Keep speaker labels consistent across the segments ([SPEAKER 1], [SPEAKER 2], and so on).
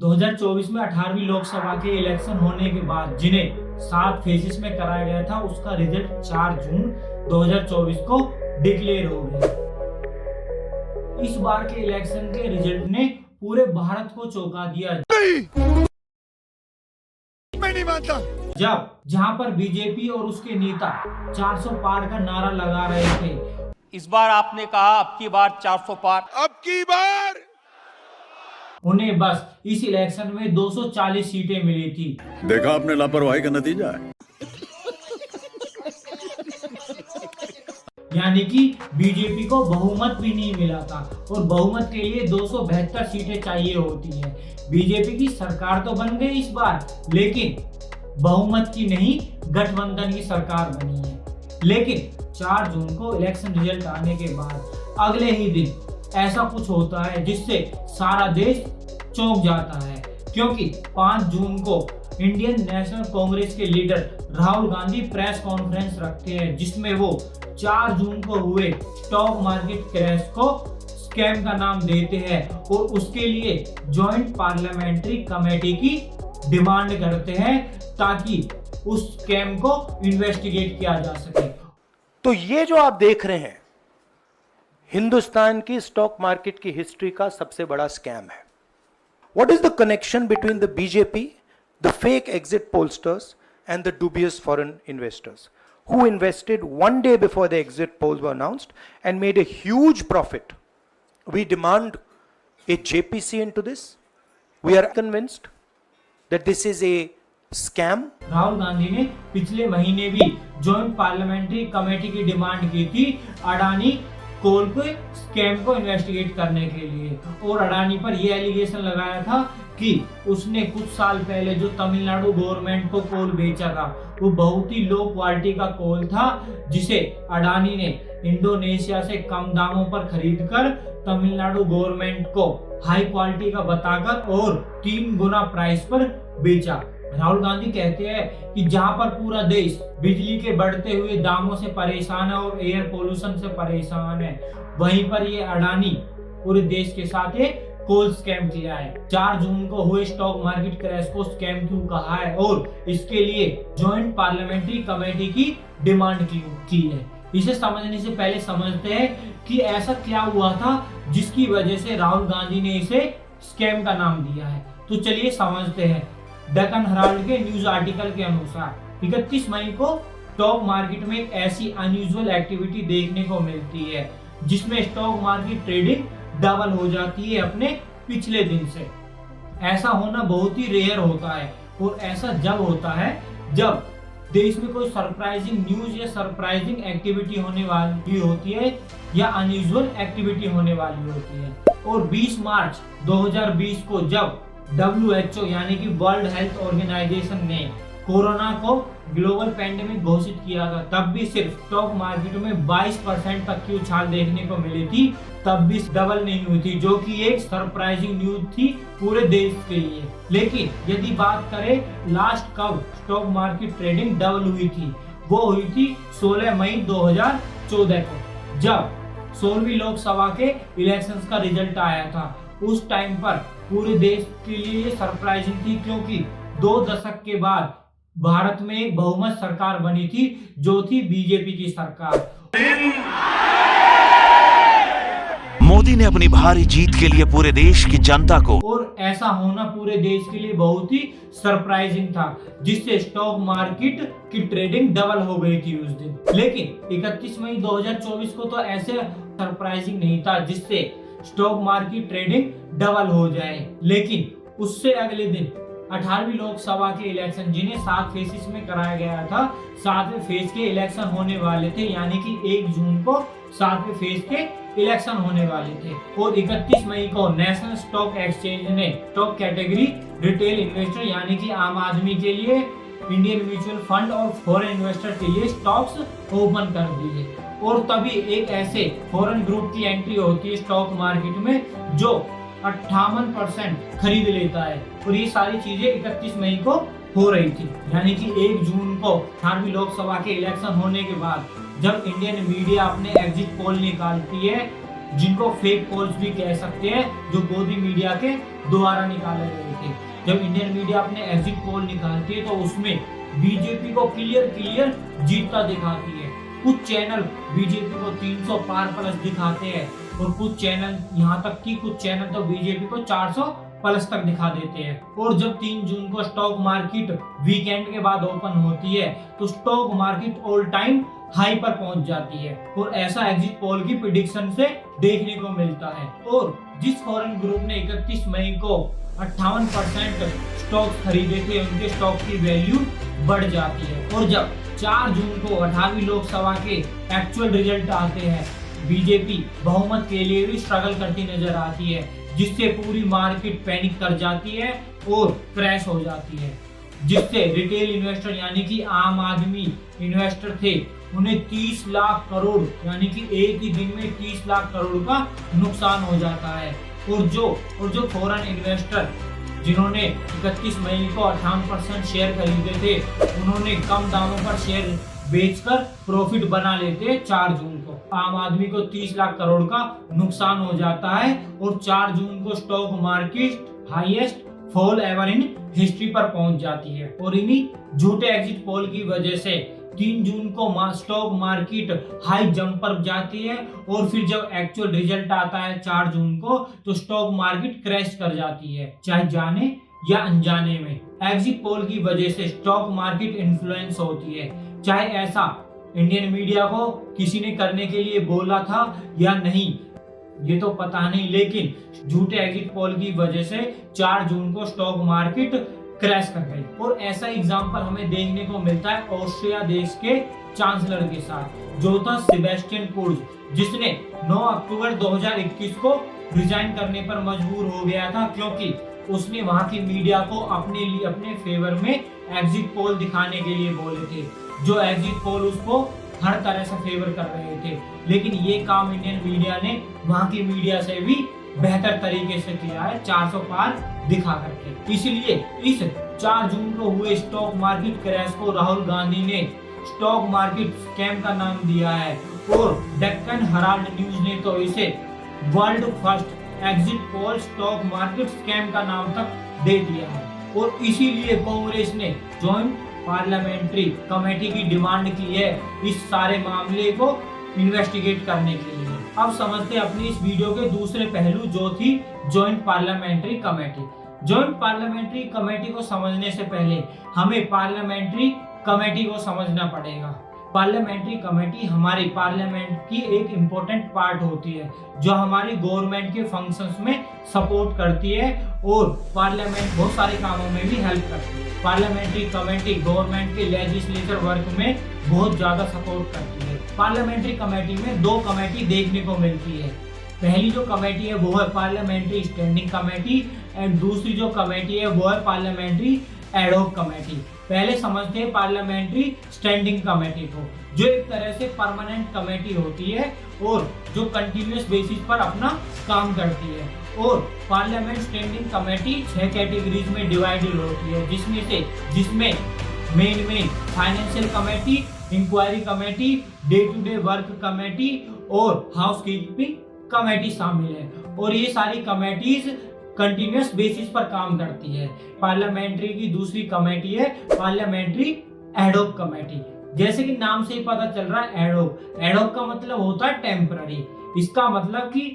[SPEAKER 1] 2024 में 18वीं लोकसभा के इलेक्शन होने के बाद जिन्हें 7 फेजेस में कराया गया था, उसका रिजल्ट 4 जून 2024 को डिक्लेयर हो गया। इस बार के इलेक्शन के रिजल्ट ने पूरे भारत को चौंका दिया।
[SPEAKER 2] मैं नहीं मानता।
[SPEAKER 1] जब जहां पर बीजेपी और उसके नेता 400 पार का नारा लगा रहे थे,
[SPEAKER 3] इस बार आपने कहा अब की बार 400 पार,
[SPEAKER 2] अब की बार
[SPEAKER 1] उन्हें बस इस इलेक्शन में 240 सीटें मिली थी।
[SPEAKER 4] देखा आपने लापरवाही का नतीजा है।
[SPEAKER 1] यानी कि बीजेपी को बहुमत भी नहीं मिला था और बहुमत के लिए 272 सीटें चाहिए होती है। बीजेपी की सरकार तो बन गई इस बार, लेकिन बहुमत की नहीं, गठबंधन की सरकार बनी है। लेकिन 4 जून को इलेक्शन रिजल्ट आने के बाद अगले ही दिन ऐसा कुछ होता है जिससे सारा देश चौंक जाता है, क्योंकि 5 जून को इंडियन नेशनल कांग्रेस के leader Rahul Gandhi press conference रखते हैं, जिसमें वो 4 जून को हुए स्टॉक मार्केट क्रैश को स्कैम का नाम देते हैं और उसके लिए जॉइंट पार्लियामेंट्री कमेटी की डिमांड करते हैं ताकि उस स्कैम को इन्वेस्टिगेट किया जा सके।
[SPEAKER 5] तो ये जो आप देख रहे हैं, हिंदुस्तान की स्टॉक मार्केट की हिस्ट्री का सबसे बड़ा स्कैम है। What is the connection between the BJP, the fake exit pollsters, and the dubious foreign investors who invested one day before the exit polls were announced and made a huge profit? We demand a JPC into this. We are convinced that this is a scam.
[SPEAKER 1] Rahul Gandhi ने पिछले महीने भी joint parliamentary committee की demand की थी अडानी कोल के scam को investigate करने के लिए, और अडानी पर यह एलिगेशन लगाया था कि उसने कुछ साल पहले जो तमिलनाडु गवर्नमेंट को कोल बेचा था वो बहुत ही लो क्वालिटी का कोल था, जिसे अडानी ने इंडोनेशिया से कम दामों पर खरीदकर तमिलनाडु गवर्नमेंट को हाई क्वालिटी का बताकर और 3 गुना प्राइस पर बेचा। राहुल गांधी कहते हैं कि जहां पर पूरा देश बिजली के बढ़ते हुए दामों से परेशान है और एयर पोल्यूशन से परेशान है, वहीं पर ये अडानी पूरे देश के साथ ये कोल स्कैम किया है। 4 जून को हुए स्टॉक मार्केट क्रैश को स्कैम क्यों कहा है और इसके लिए जॉइंट पार्लियामेंट्री कमेटी की डिमांड की है, इसे समझने से पहले समझते हैं कि ऐसा क्या हुआ था जिसकी वजह से राहुल गांधी ने इसे स्कैम का नाम दिया है। तो चलिए समझते हैं। डेक्कन हेराल्ड के न्यूज आर्टिकल के अनुसार 31 मई को स्टॉक मार्केट में एक ऐसी अनयूजुअल एक्टिविटी देखने को मिलती है जिसमें स्टॉक मार्केट ट्रेडिंग डबल हो जाती है अपने पिछले दिन से। ऐसा होना बहुत ही रेयर होता है और ऐसा जब होता है जब देश में कोई सरप्राइजिंग न्यूज या सरप्राइजिंग एक्टिविटी होने वाली होती है या अनयूजुअल एक्टिविटी होने वाली होती है। और 20 मार्च 2020 को जब WHO यानी कि वर्ल्ड हेल्थ ऑर्गेनाइजेशन ने कोरोना को ग्लोबल पैंडेमिक घोषित किया था, तब भी सिर्फ स्टॉक मार्केट में 22% तक की उछाल देखने को मिली थी, तब भी डबल नहीं हुई थी, जो कि एक सरप्राइजिंग न्यूज थी पूरे देश के लिए। लेकिन यदि बात करें लास्ट कब स्टॉक मार्केट ट्रेडिंग डबल हुई थी, वो हुई थी 16 मई 2014 को, जब 16वीं लोकसभा के इलेक्शंस का रिजल्ट आया था। उस टाइम पर पूरे देश के लिए सरप्राइजिंग थी, क्योंकि 2 दशक के बाद भारत में एक बहुमत सरकार बनी थी जो थी बीजेपी की सरकार।
[SPEAKER 6] मोदी ने अपनी भारी जीत के लिए पूरे देश की जनता को, और
[SPEAKER 1] ऐसा होना पूरे देश के लिए बहुत ही सरप्राइजिंग था, जिससे स्टॉक मार्केट की ट्रेडिंग डबल हो गई थी उस दिन। लेकिन 31 मई 2024 को तो ऐसे सरप्राइजिंग नहीं था जिससे स्टॉक मार्केट ट्रेडिंग डबल हो जाए। लेकिन उससे अगले दिन 18वीं लोकसभा के इलेक्शन, जिन्हें 7 फेजेस में कराया गया था, 7वें फेज के इलेक्शन होने वाले थे, यानी कि 1 जून को 7वें फेज के इलेक्शन होने वाले थे। और 31 मई को नेशनल स्टॉक एक्सचेंज ने स्टॉक कैटेगरी रिटेल इन्वेस्टर यानी कि आम आदमी के लिए, इंडियन म्यूचुअल फंड और फॉरेन इन्वेस्टर के लिए स्टॉक्स ओपन कर दिए। और तभी एक ऐसे फॉरेन ग्रुप की एंट्री होती है स्टॉक मार्केट में जो 58% खरीद लेता है। और ये सारी चीजें 31 मई को हो रही थी, यानी कि 1 जून को 18वीं लोकसभा के इलेक्शन होने के बाद जब इंडियन मीडिया अपने एग्जिट पोल निकालती है जिनको फेक पोल्स भी कह सकते हैं, जो गोदी मीडिया के द्वारा निकाले गए थे। जब इंडियन मीडिया अपने एग्जिट पोल निकालती है तो उसमें बीजेपी को क्लियर जीतता दिखाती है। कुछ चैनल बीजेपी को 300 पार प्लस दिखाते हैं और कुछ चैनल, यहाँ तक कि कुछ चैनल तो बीजेपी को 400 प्लस तक दिखा देते हैं। और जब 3 जून को स्टॉक मार्केट वीकेंड के बाद ओपन होती है तो stock market all time high पर पहुंच जाती है और ऐसा एग्जिट पोल की प्रेडिक्शन से देखने को मिलता है। और जिस फॉरेन ग्रुप ने 31 मई को 58% स्टॉक खरीदे थे, उनके स्टॉक की वैल्यू बढ़ जाती है। और जब 4 जून को 18वीं लोकसभा के एक्चुअल रिजल्ट आते हैं, बीजेपी बहुमत के लिए भी स्ट्रगल करती नजर आती है, जिससे पूरी मार्केट पैनिक कर जाती है और क्रैश हो जाती है, जिससे रिटेल इन्वेस्टर यानी कि आम आदमी इन्वेस्टर थे, उन्हें 30 लाख करोड़ यानी कि एक ही दिन में 30 लाख करोड़ का नुकसान हो जाता है। और जो फॉरेन इन्वेस्टर जिन्होंने 31 मई को 58% शेयर खरीदे थे, उन्होंने कम दामों पर शेयर बेचकर प्रॉफिट बना लेते 4 जून को। आम आदमी को 30 लाख करोड़ का नुकसान हो जाता है और 4 जून को stock market highest fall ever in history पर पहुंच जाती है। और इन्हीं झूठे एग्जिट पोल की वजह से 3 जून को स्टॉक मार्केट हाई जंप पर जाती है और फिर जब एक्चुअल रिजल्ट आता है 4 जून को तो स्टॉक मार्केट क्रैश कर जाती है, चाहे जाने या अनजाने में। एग्जिट पोल की वजह से स्टॉक मार्केट इन्फ्लुएंस होती है, चाहे ऐसा इंडियन मीडिया को किसी ने करने के लिए बोला था या नहीं, ये तो पता नहीं, लेकिन झूठे एग्जिट पोल की वजह से 4 जून को स्टॉक मार्केट क्रैश कर गई। और ऐसा एग्जांपल हमें देखने को मिलता है ऑस्ट्रिया देश के चांसलर के साथ, जो था सेबेस्टियन कुर्ज, जिसने 9 अक्टूबर 2021 को रिजाइन करने पर मजबूर हो गया था, क्योंकि उसने वहां की मीडिया को अपने फेवर में एग्जिट पोल दिखाने के लिए बोले थे, जो एग्जिट पोल उसको हर तरह से फेवर कर रहे थे। लेकिन ये काम इंडियन मीडिया ने वहां की मीडिया से भी बेहतर तरीके से किया है, 400 पार दिखा करके। इसलिए इस 4 जून को हुए स्टॉक मार्केट क्रैश को राहुल गांधी ने स्टॉक मार्केट स्कैम का नाम दिया है और डेक्कन हेराल्ड न्यूज ने तो इसे world first exit poll stock market scam का नाम तक दे दिया है। और इसीलिए कांग्रेस ने जॉइंट पार्लियामेंट्री कमेटी की डिमांड की है इस सारे मामले को इन्वेस्टिगेट करने के लिए। अब समझते हैं अपनी इस वीडियो के दूसरे पहलू, जो थी joint parliamentary committee. Joint parliamentary committee को समझने से पहले हमें पार्लियामेंट्री कमेटी को समझना पड़ेगा। पार्लियामेंट्री कमेटी हमारी पार्लियामेंट की एक इम्पोर्टेंट पार्ट होती है, जो हमारी गवर्नमेंट के फंक्शंस में सपोर्ट करती है और पार्लियामेंट बहुत सारे कामों में भी हेल्प करती है। पार्लियामेंट्री कमेटी गवर्नमेंट के लेजिस्लेचर वर्क में बहुत ज्यादा सपोर्ट करती है। पार्लियामेंट्री कमेटी में 2 कमेटी देखने को मिलती है। पहली जो कमेटी है वो है पार्लियामेंट्री स्टैंडिंग कमेटी एंड दूसरी जो कमेटी है वो है पार्लियामेंट्री एडहॉक कमेटी। पहले समझते हैं पार्लियामेंट्री स्टैंडिंग कमेटी को, जो एक तरह से परमानेंट कमेटी होती है और जो कंटिन्यूअस बेसिस पर अपना काम करती है। और पार्लियामेंट स्टैंडिंग कमेटी 6 कैटेगरीज में डिवाइडेड होती है, जिसमें main financial committee, inquiry committee, day to day work committee और हाउस कीपिंग कमेटी शामिल है। और ये सारी कमेटीज कंटिन्यूअस बेसिस पर काम करती है। पार्लियामेंट्री की दूसरी कमेटी है पार्लियामेंट्री एडहॉक कमेटी। जैसे कि नाम से ही पता चल रहा है एडहॉक, एडहॉक का मतलब होता है टेम्पररी। इसका मतलब कि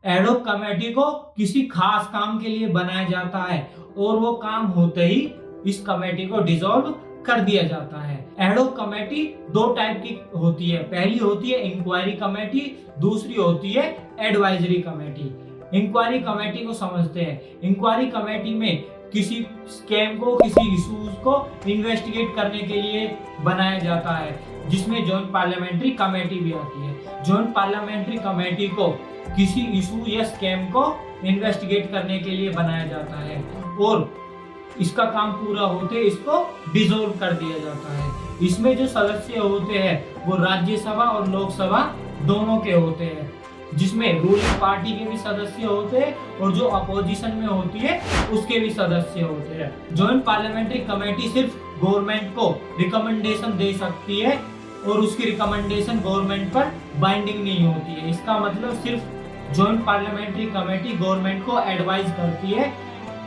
[SPEAKER 1] एडहॉक कमेटी को किसी खास काम के लिए बनाया जाता है और वो काम होते ही इस कमेटी को डिसॉल्व कर दिया जाता है। एडहॉक कमेटी 2 टाइप की होती है, पहली होती है इंक्वायरी कमेटी, दूसरी होती है एडवाइजरी कमेटी। इंक्वायरी कमेटी को समझते हैं। इंक्वायरी कमेटी में किसी स्कैम को, किसी इश्यूज को इन्वेस्टिगेट करने के लिए बनाया जाता है, जिसमें जॉइंट पार्लियामेंट्री कमेटी भी आती है। जॉइंट पार्लियामेंट्री कमेटी को किसी इशू या स्कैम को इन्वेस्टिगेट करने के लिए बनाया जाता है और इसका काम पूरा होते इसको डिसॉल्व कर दिया जाता है। इसमें जो सदस्य होते हैं वो राज्यसभा और लोकसभा दोनों के होते हैं, जिसमें रूलिंग पार्टी के भी सदस्य होते हैं और जो अपोजिशन में होती है उसके भी सदस्य होते हैं। जॉइंट पार्लियामेंट्री कमेटी सिर्फ गवर्नमेंट को रिकमेंडेशन दे सकती है और उसकी रिकमेंडेशन गवर्नमेंट पर बाइंडिंग नहीं होती है। इसका मतलब सिर्फ जॉइंट पार्लियामेंट्री कमेटी गवर्नमेंट को एडवाइस करती है,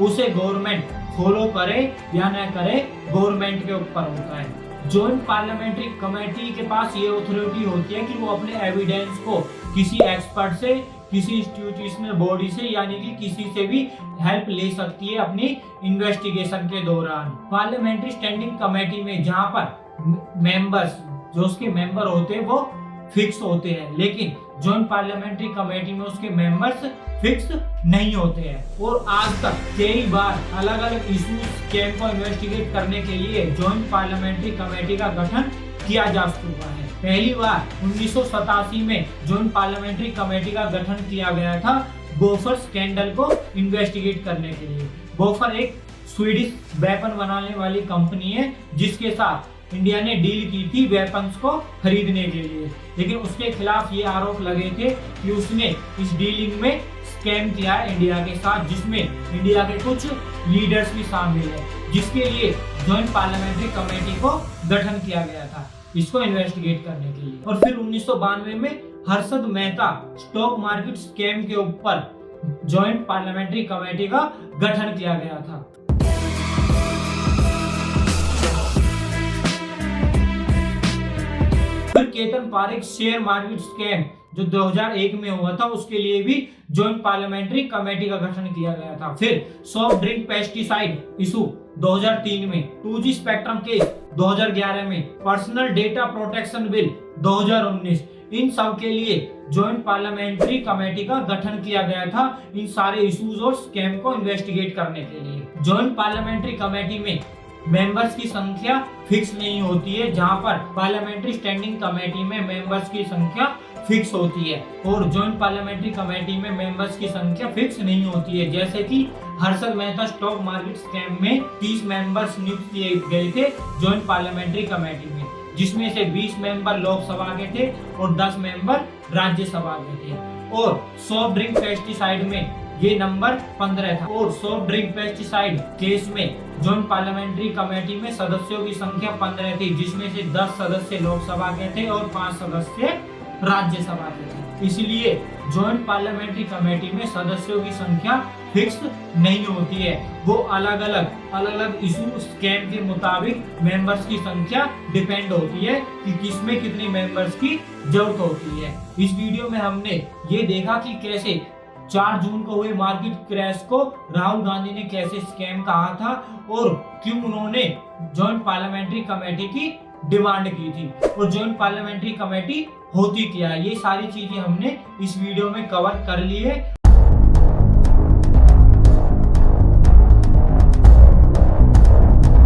[SPEAKER 1] उसे गवर्नमेंट फॉलो करे या न करे गवर्नमेंट के ऊपर होता है। जॉइंट पार्लियामेंट्री कमेटी के पास ये अथॉरिटी होती है कि वो अपने एविडेंस को किसी एक्सपर्ट से, किसी इंस्टीट्यूशनल बॉडी से यानी कि किसी से भी हेल्प ले सकती है अपनी इन्वेस्टिगेशन के दौरान। पार्लियामेंट्री स्टैंडिंग कमेटी में जहां पर मेंबर्स, जो उसके मेंबर होते हैं वो फिक्स होते हैं, लेकिन जॉइंट पार्लियामेंट्री कमेटी में उसके मेंबर्स फिक्स नहीं होते हैं। और आज तक कई बार अलग अलग इशूज, स्कैम को इन्वेस्टिगेट करने के लिए जॉइंट पार्लियामेंट्री कमेटी का गठन किया जा चुका है। पहली बार 1987 में जॉइंट पार्लियामेंट्री कमेटी का गठन किया गया था बोफर स्कैंडल को इन्वेस्टिगेट करने के लिए। बोफर एक स्वीडिश वेपन बनाने वाली कंपनी है जिसके साथ इंडिया ने डील की थी वेपन्स को खरीदने के लिए, लेकिन उसके खिलाफ ये आरोप लगे थे कि उसने इस डीलिंग में स्कैम किया है इंडिया के साथ, जिसमें इंडिया के कुछ लीडर्स भी शामिल है, जिसके लिए जॉइंट पार्लियामेंट्री कमेटी को गठन किया गया था इसको इन्वेस्टिगेट करने के लिए। और फिर 1992 में Harshad Mehta stock market scam के ऊपर जॉइंट पार्लियामेंट्री कमेटी का गठन किया गया था। फिर Ketan Parekh share market scam जो 2001 में हुआ था उसके लिए भी जॉइंट पार्लियामेंट्री कमेटी का गठन किया गया था। फिर सॉफ्ट ड्रिंक पेस्टिसाइड इशू 2003 में, 2G स्पेक्ट्रम केस 2011 में, पर्सनल डेटा प्रोटेक्शन बिल 2019, इन सब के लिए जॉइंट पार्लियामेंट्री कमेटी का गठन किया गया था इन सारे इश्यूज और स्कैम को इन्वेस्टिगेट करने के लिए। जॉइंट पार्लियामेंट्री कमेटी में मेंबर्स की संख्या फिक्स नहीं होती है, जहां पर पार्लियामेंट्री स्टैंडिंग कमेटी में मेंबर्स की संख्या फिक्स होती है और जॉइंट पार्लियामेंट्री कमेटी में मेंबर्स की संख्या फिक्स नहीं होती है। जैसे कि Harshad Mehta stock market scam में 30 मेंबर्स नियुक्त किए गए थे जॉइंट पार्लियामेंट्री कमेटी में, जिसमें से 20 मेंबर लोकसभा के थे और 10 मेंबर राज्यसभा के थे। और सॉफ्ट ड्रिंक पेस्टिसाइड में ये नंबर 15 था। और सॉफ्ट ड्रिंक पेस्टिसाइड केस में जॉइंट पार्लियामेंट्री कमेटी में सदस्यों की संख्या 15 थी, जिसमें से 10 सदस्य लोकसभा के थे और 5 सदस्य राज्यसभा के थे। इसलिए जॉइंट पार्लियामेंट्री कमेटी में सदस्यों की संख्या फिक्स नहीं होती है, वो अलग अलग इशू स्कैम के मुताबिक मेंबर्स की संख्या डिपेंड होती है कि किसमें कितनी मेंबर्स की जरूरत होती है। इस वीडियो में हमने ये देखा कि कैसे 4 जून को हुए मार्केट क्रैश को राहुल गांधी ने कैसे स्कैम कहा था और क्यों उन्होंने जॉइंट पार्लियामेंट्री कमेटी की डिमांड की थी और जॉइंट पार्लियामेंट्री कमेटी होती क्या है। ये सारी चीजें हमने इस वीडियो में कवर कर ली है।